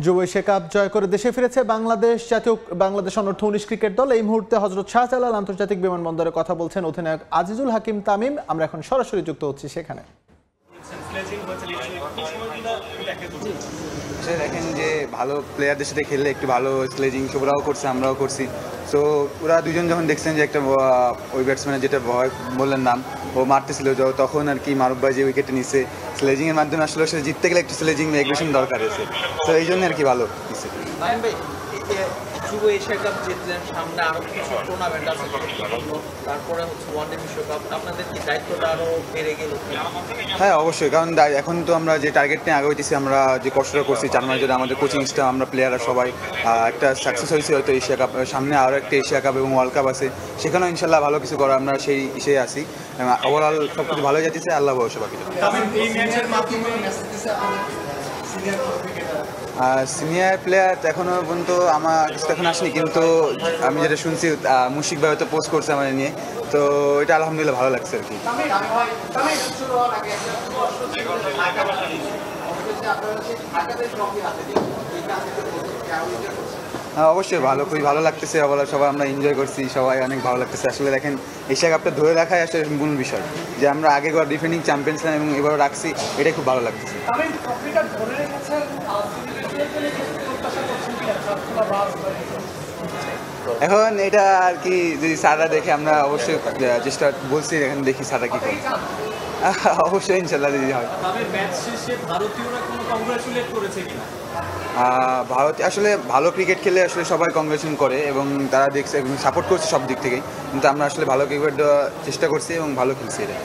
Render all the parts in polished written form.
যুব Asia cup জয় করে দেশে ফিরেছে বাংলাদেশ অনূর্ধ্ব-19 ক্রিকেট দল। এই মুহূর্তে হযরত শাহজালাল আন্তর্জাতিক বিমানবন্দরে কথা বলছেন অধিনায়ক আজিজুল হাকিম তামিম। আমরা এখন সরাসরি যুক্ত হচ্ছি সেখানে। দেখেন যে ভালো প্লেয়ারদের সাথে খেললে একটু ভালো স্লেজিং ওরাও করছে, আমরাও করছি। সো ওরা দুজন যখন দেখছেন যে একটা ওই ব্যাটসম্যানের যেটা ভয় বললেন নাম, ও মারতেছিল তখন আর কি মারুফ ভাই যে উইকেটে নিচ্ছে স্লেজিংয়ের মাধ্যমে আসলে সে জিততে গেলে একটু স্লেজিং এগ্রেশন দরকার আছে। তো এই জন্য আর কি ভালো নিচ্ছে। যুব এশিয়া কাপ জিতলেন, সামনে আরো কিছু টুর্নামেন্ট আছে, তারপরে হচ্ছে ওয়ানডে বিশ্বকাপ, আপনাদের কি দায়িত্বটা আরো বেড়ে গেল? হ্যাঁ অবশ্যই, কারণ এখন তো আমরা যে টার্গেট নিয়ে আগে হইতেছি, আমরা যে কষ্টটা করছি 4 মাস ধরে, আমাদের কোচিং স্টাফ, আমরা প্লেয়াররা সবাই একটা সাকসেস হয়েছে হয়তো এশিয়া কাপ, সামনে আরও একটা এশিয়া কাপ এবং ওয়ার্ল্ড কাপ আছে, সেখানেও ইনশাল্লাহ ভালো কিছু করা আমরা সেই ইসেই আছি। ওভারঅল সব কিছু ভালোই যাচ্ছে, আল্লাহ ভরসা বাকি। সিনিয়র প্লেয়ার এখনো পর্যন্ত আমার কিছু এখন আসেনি, কিন্তু আমি যেটা শুনছি মুশিক ভাই হয়তো পোস্ট করছে আমাদের নিয়ে, তো এটা আলহামদুলিল্লাহ ভালো লাগছে আর কি। হ্যাঁ অবশ্যই খুবই ভালো লাগতেছে, সবাই আমরা এনজয় করছি, সবাই অনেক ভালো লাগতেছে। আসলে দেখেন এশিয়া কাপটা ধরে রাখাই আসলে মূল বিষয়, যে আমরা আগেবার ডিফেন্ডিং চ্যাম্পিয়ন ছিলাম এবং এবারও রাখছি, এটাই খুব ভালো লাগতেছে। এখন এটা আর কি যদি স্যাররা দেখে, আমরা অবশ্যই চেষ্টা বলছি, এখন দেখি স্যাররা কি করে। অবশ্যই ইনশাল্লাহ যদি হয়। ভারত আসলে ভালো ক্রিকেট খেলে আসলে সবাই কংগ্রেচুলেট করে এবং তারা দেখছে এবং সাপোর্ট করছে সব দিক থেকেই, কিন্তু আমরা আসলে ভালো ক্রিকেট দেওয়ার চেষ্টা করছি এবং ভালো খেলছি। এটা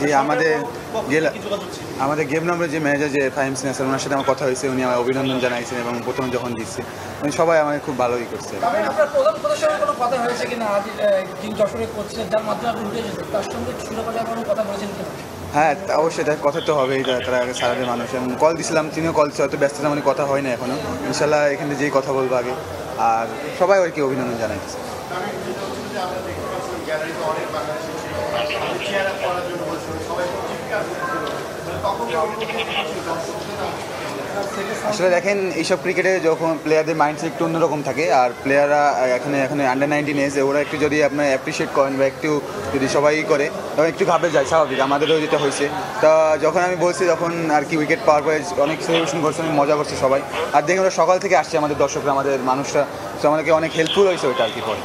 জি, আমাদের গেম নম্বরে যে ম্যানেজার যে ফাহিম সিং আছেন, ওনার সাথে আমার কথা হয়েছে, উনি আমার অভিনন্দন জানাইছেন এবং প্রথম যখন জিতছে সবাই আমাকে খুব ভালোই করছে। হ্যাঁ অবশ্যই, তার কথা তো হবেই, তারা সারাদের মানুষ, এবং কল দিছিলাম, তিনিও কল দিচ্ছে, হয়তো ব্যস্ততা মানে কথা হয় না এখনো। ইনশাল্লাহ এখানে যেই কথা বলবো আগে, আর সবাই আর কি অভিনন্দন জানাইছে। আসলে দেখেন এইসব ক্রিকেটে যখন প্লেয়ারদের মাইন্ডসেট একটু অন্যরকম থাকে, আর প্লেয়াররা এখানে আন্ডার-19 এজ, ওরা একটু যদি আপনার অ্যাপ্রিসিয়েট করেন বা একটু যদি সবাই করে, তখন একটু ঘাবড়ে যায়, স্বাভাবিক, আমাদেরও যেটা হয়েছে। তা যখন আমি বলছি, তখন আর কি উইকেট পাওয়ার পরে অনেক সেলিব্রেশন করছে, অনেক মজা করছে সবাই। আর দেখেন ওরা সকাল থেকে আসছে, আমাদের দর্শকরা, আমাদের মানুষরা, তো আমাদেরকে অনেক হেল্পফুল হয়েছে ওইটা আর কি পরে।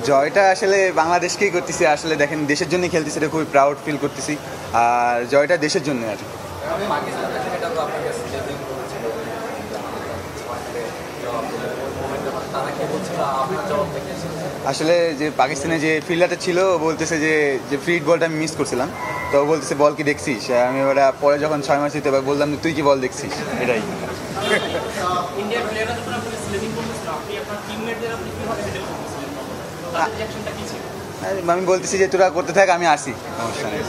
জয়টা আসলে বাংলাদেশকেই করতেছি, আসলে দেখেন দেশের জন্যই খেলতেছি, এটা খুবই প্রাউড ফিল করতেছি, আর জয়টা দেশের জন্য আর কি। আসলে যে পাকিস্তানে যে ফিল্ডারটা ছিল, বলতেছে যে ফ্রি বলটা আমি মিস করছিলাম, তো বলতেছে বল কি দেখছিস? আমি ওরা পরে যখন 6 মাস দিতে বললাম তুই কি বল দেখছিস, এটাই। আমি বলতেছি যে তোরা করতে থাক, আমি আসি, সমস্যা নেই।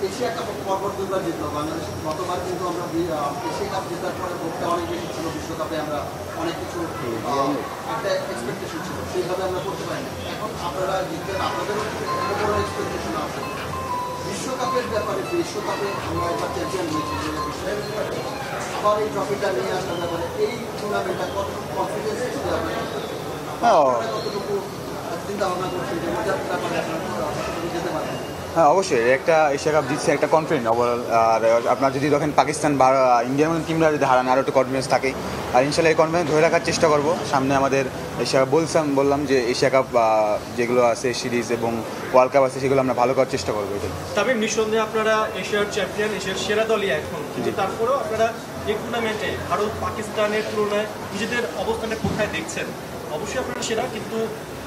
এশিয়া কাপ পরপর 2বার জিতলো বাংলাদেশ। গতবার কিন্তু আমরা এশিয়া কাপ জেতার পরে ভোটটা অনেক বেশি ছিল, বিশ্বকাপে আমরা অনেক কিছু একটা এক্সপেকটেশন ছিল, সেইভাবে আমরা করতে পারিনি। এখন আপনারা জিতলেন, আপনাদেরও বড় এক্সপেকটেশন আছে বিশ্বকাপের ব্যাপারে। বিশ্বকাপে আমরা এবার চ্যাম্পিয়ন হয়েছি, আবার এই ট্রফিটা নিয়ে আসার ব্যাপারে এই টুর্নামেন্টটা কত কনফিডেন্স দিতে হবে, কতটুকু চিন্তা ভাবনা করছেন যে মজার ব্যাপারে আপনারা যেতে পারেন? হ্যাঁ অবশ্যই, একটা এশিয়া কাপ জিতছে, একটা কনফিডেন্ট ওভারঅল। আর আপনার যদি দেখেন পাকিস্তান বা ইন্ডিয়ার মতো টিমরা যদি হারান, আরও একটু কনফিডেন্স থাকে। আর ইনশাল্লাহ এই কনফিডেন্স ধরে রাখার চেষ্টা করবো। সামনে আমাদের এশিয়া বললাম যে এশিয়া কাপ যেগুলো আছে সিরিজ এবং ওয়ার্ল্ড কাপ আছে, সেগুলো আমরা ভালো করার চেষ্টা করবো। এটাই। তবে নিঃসন্দেহে আপনারা এশিয়ার চ্যাম্পিয়ন, এশিয়ার সেরা দলই এখন, কিন্তু তারপরেও আপনারা এই টুর্নামেন্টে ভারত পাকিস্তানের তুলনায় নিজেদের অবস্থানে কোথায় দেখছেন? অবশ্যই আপনারা সেরা, কিন্তু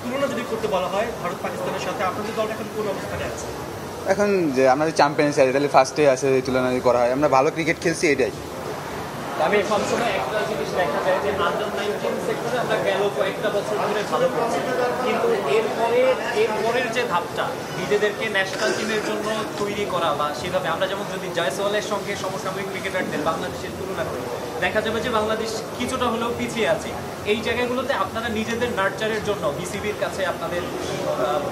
তুলনা যদি করতে বলা হয় ভারত পাকিস্তানের সাথে, আপনাদের দলটা এখন কোন অবস্থানে আছে? এখন যে আমরা যে চ্যাম্পিয়ন আছি, তাহলে ফার্স্টে আছে, এই তুলনা যদি করা হয়, আমরা ভালো ক্রিকেট খেলছি, এটাই। আমি সবসময় একটা জিনিস দেখা যায় যে আন্ডার-19 সেক্টরে আমরা গেল কয়েকটা বছর ধরে ভালো করছি, কিন্তু এরপরের যে ধাপটা নিজেদেরকে ন্যাশনাল টিমের জন্য তৈরি করা বা সেভাবে আমরা যেমন যদি জয়সওয়ালের সঙ্গে সমসাময়িক ক্রিকেটারদের বাংলাদেশের তুলনা করি, দেখা যাবে যে বাংলাদেশ কিছুটা হলেও পিছিয়ে আছে। এই জায়গাগুলোতে আপনারা নিজেদের নার্চারের জন্য বিসিবির কাছে আপনাদের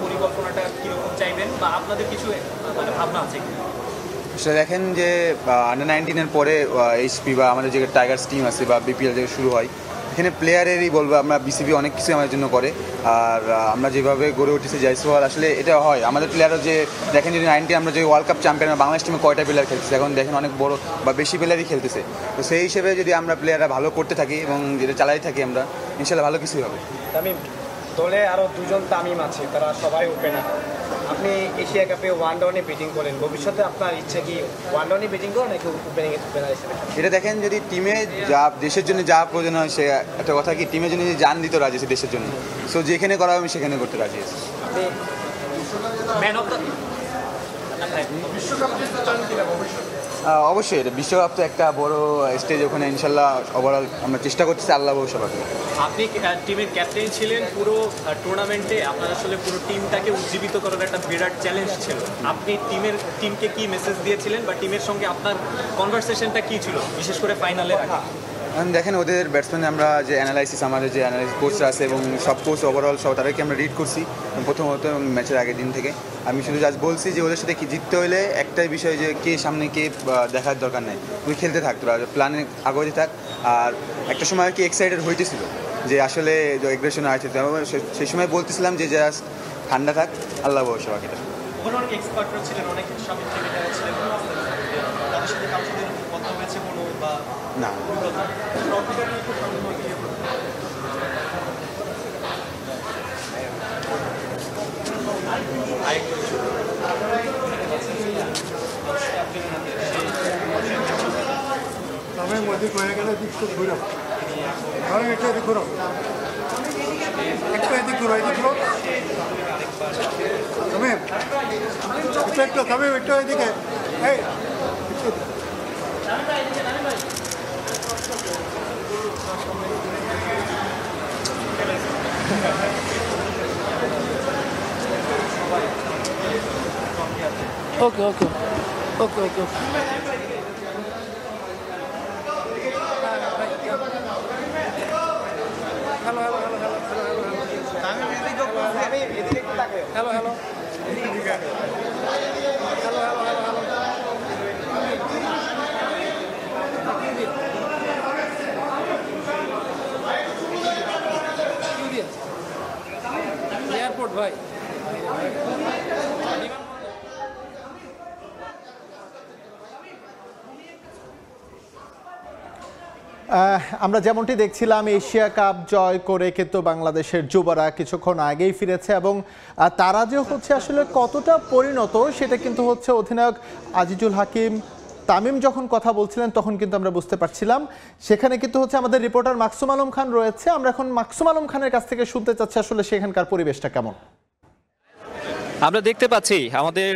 পরিকল্পনাটা কীরকম চাইবেন বা আপনাদের কিছু মানে ভাবনা আছে কি? সেটা দেখেন যে আন্ডার-19 পরে এইচপি বা আমাদের যে টাইগার্স টিম আছে বা বিপিএল যে শুরু হয়, এখানে প্লেয়ারেরই বলবো আমরা, বিসিবি অনেক কিছু আমাদের জন্য করে। আর আমরা যেভাবে গড়ে উঠেছি জয়সওয়াল, আসলে এটা হয় আমাদের প্লেয়ারও যে দেখেন যদি 90 আমরা যে ওয়ার্ল্ড কাপ চ্যাম্পিয়ন বাংলাদেশ টিমে কয়টা প্লেয়ার খেলতেছে, এখন দেখেন অনেক বড় বা বেশি প্লেয়ারই খেলতেছে। তো সেই হিসেবে যদি আমরা প্লেয়াররা ভালো করতে থাকি এবং যেটা চালাই থাকি আমরা, ইনশাল্লাহ ভালো কিছুই হবে। তামিম, দলে আরও দুজন তামিম আছে, তারা সবাই ওপেনার। আপনি এশিয়া কাপে ওয়ান ডাউনে ব্যাটিং করেন, ভবিষ্যতে আপনার ইচ্ছা কি ওয়ান ডাউনে ব্যাটিং করেন নাকি ওপেনার হিসেবে? এটা দেখেন যদি টিমে যা দেশের জন্য যা প্রয়োজন হয়, সে একটা কথা কি টিমের জন্য জান দিতে রাজি আছে দেশের জন্য, সো যেখানে করা হবে আমি সেখানে করতে রাজি আছি। আপনি ম্যান অফ দ্য অবশ্যই এটা বিশ্বকাপ তো একটা বড় স্টেজ, ওখানে ইনশাল্লাহ ওভারঅল আমরা চেষ্টা করতেছি, আল্লাহ সবাইকে। আপনি টিমের ক্যাপ্টেন ছিলেন পুরো টুর্নামেন্টে, আপনার আসলে পুরো টিমটাকে উজ্জীবিত করার একটা বিরাট চ্যালেঞ্জ ছিল। আপনি টিমকে কি মেসেজ দিয়েছিলেন বা টিমের সঙ্গে আপনার কনভারসেশনটা কি ছিল, বিশেষ করে ফাইনালের আগে? এখন দেখেন ওদের ব্যাটসম্যান আমরা যে অ্যানালাইসিস, আমাদের যে অ্যানালাইসিস কোচরা আছে এবং সব কোচ ওভারঅল সব তাদেরকে আমরা রিড করছি প্রথমত এবং ম্যাচের আগের দিন থেকে। আমি শুধু জাস্ট বলছি যে ওদের সাথে কি জিততে হলে একটাই বিষয় যে কে সামনে কে দেখার দরকার নেই, তুই খেলতে থাক, তোরা প্ল্যানে আগে থাক। আর একটা সময় আর কি এক্সাইটেড হইতেছিল যে আসলে এগ্রেশন আছে, সেই সময় বলতেছিলাম যে জাস্ট ঠান্ডা থাক, আল্লাহ ভরসা বাকিটা। ওখানে অনেক এক্সপার্টরা ছিলেন, অনেক সাবেক ক্রিকেটাররা ছিলেন, তাদের সাথে কারোর সাথে কথা হয়েছে কোনো বা না ট্রফিটা নিয়ে খুব সামনে গিয়ে समय मध्ये कोणाकडे दिसतो घुरव कारण এটা দেখো একটা এদিক ঘুরো এদিকে তুমি একটা তবে একটা এদিকে এই okay okay okay okay hello hello hello hello hello hello hello airport ভাই আমরা যেমনটি দেখছিলাম এশিয়া কাপ জয় করে কিন্তু বাংলাদেশের যুবরা কিছুক্ষণ আগেই ফিরেছে এবং তারা যে হচ্ছে আসলে কতটা পরিণত সেটা কিন্তু হচ্ছে অধিনায়ক আজিজুল হাকিম তামিম যখন কথা বলছিলেন তখন কিন্তু আমরা বুঝতে পারছিলাম। সেখানে কিন্তু হচ্ছে আমাদের রিপোর্টার মাকসুম আলম খান রয়েছে, আমরা এখন মাকসুম আলম খানের কাছ থেকে শুনতে চাচ্ছি আসলে সেখানকার পরিবেশটা কেমন। আমরা দেখতে পাচ্ছি আমাদের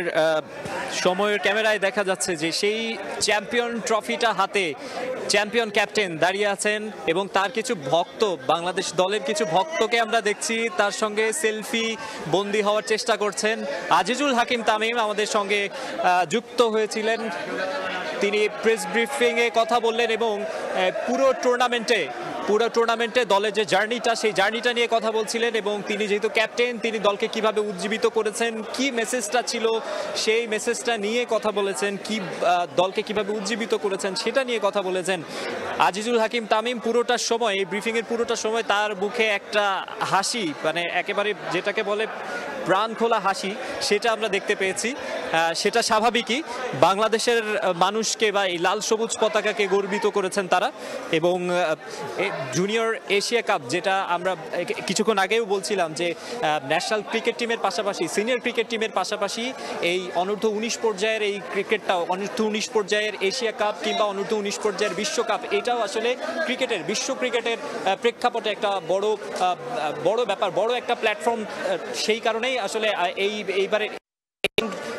সময়ের ক্যামেরায় দেখা যাচ্ছে যে সেই চ্যাম্পিয়ন ট্রফিটা হাতে চ্যাম্পিয়ন ক্যাপ্টেন দাঁড়িয়ে আছেন এবং তার কিছু ভক্ত, বাংলাদেশ দলের কিছু ভক্তকে আমরা দেখছি তার সঙ্গে সেলফি বন্দি হওয়ার চেষ্টা করছেন। আজিজুল হাকিম তামিম আমাদের সঙ্গে যুক্ত হয়েছিলেন, তিনি প্রেস ব্রিফিংয়ে কথা বললেন এবং পুরো টুর্নামেন্টে দলের যে জার্নিটা সেই জার্নিটা নিয়ে কথা বলছিলেন এবং তিনি যেহেতু ক্যাপ্টেন তিনি দলকে কিভাবে উজ্জীবিত করেছেন, কি মেসেজটা ছিল সেই মেসেজটা নিয়ে কথা বলেছেন, কি দলকে কিভাবে উজ্জীবিত করেছেন সেটা নিয়ে কথা বলেছেন আজিজুল হাকিম তামিম। পুরোটার সময় এই ব্রিফিংয়ের পুরোটা সময় তার মুখে একটা হাসি, মানে একেবারে যেটাকে বলে প্রাণ খোলা হাসি, সেটা আমরা দেখতে পেয়েছি। সেটা স্বাভাবিকই, বাংলাদেশের মানুষকে বা এই লাল সবুজ পতাকাকে গর্বিত করেছেন তারা। এবং জুনিয়র এশিয়া কাপ যেটা আমরা কিছুক্ষণ আগেও বলছিলাম যে ন্যাশনাল ক্রিকেট টিমের পাশাপাশি সিনিয়র ক্রিকেট টিমের পাশাপাশি এই অনূর্ধ্ব 19 পর্যায়ের এই ক্রিকেটটাও, অনূর্ধ্ব 19 পর্যায়ের এশিয়া কাপ কিংবা অনূর্ধ্ব 19 পর্যায়ের বিশ্বকাপ, এটাও আসলে ক্রিকেটের বিশ্ব ক্রিকেটের প্রেক্ষাপটে একটা বড় ব্যাপার, বড় একটা প্ল্যাটফর্ম। সেই কারণেই আসলে এইবারে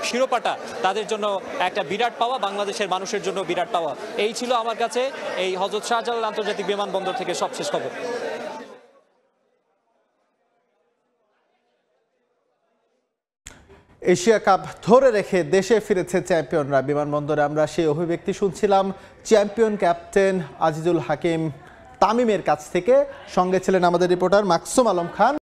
শিরোপাটা তাদের জন্য একটা বিরাট পাওয়া, বাংলাদেশের মানুষের জন্য বিরাট পাওয়া। এই ছিল আমার কাছে এই হযরত শাহজালাল আন্তর্জাতিক বিমানবন্দর থেকে সবশেষ খবর। এশিয়া কাপ ধরে রেখে দেশে ফিরেছে চ্যাম্পিয়নরা। বিমানবন্দরে আমরা সেই অভিব্যক্তি শুনছিলাম চ্যাম্পিয়ন ক্যাপ্টেন আজিজুল হাকিম তামিমের কাছ থেকে। সঙ্গে ছিলেন আমাদের রিপোর্টার মাকসুম আলম খান।